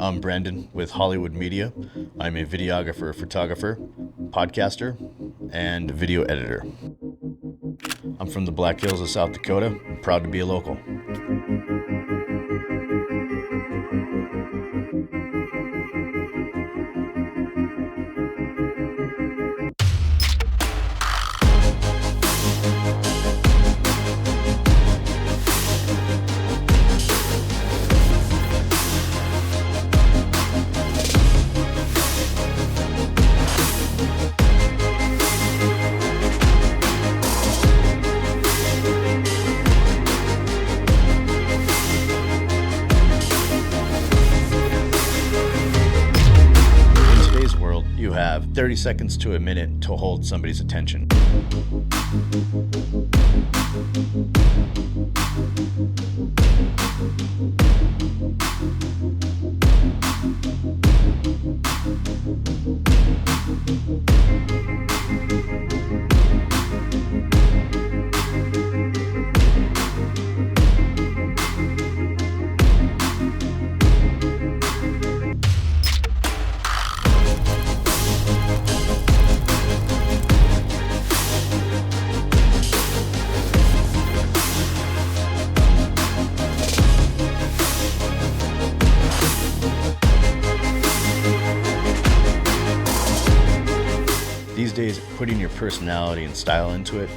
I'm Brandon with Hollywood Media. I'm a videographer, photographer, podcaster, and video editor. I'm from the Black Hills of South Dakota. I'm proud to be a local. You have 30 seconds to a minute to hold somebody's attention. These days, putting your personality and style into it,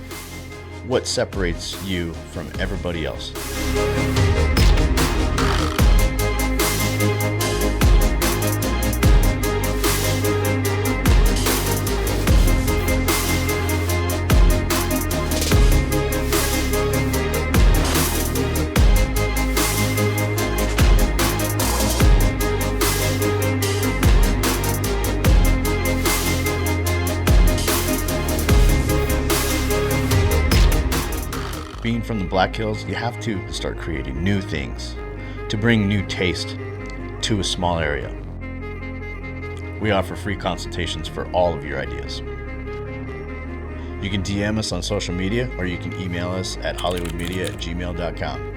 what separates you from everybody else? Being from the Black Hills, you have to start creating new things to bring new taste to a small area. We offer free consultations for all of your ideas. You can DM us on social media or you can email us at hollywoodmedia@gmail.com.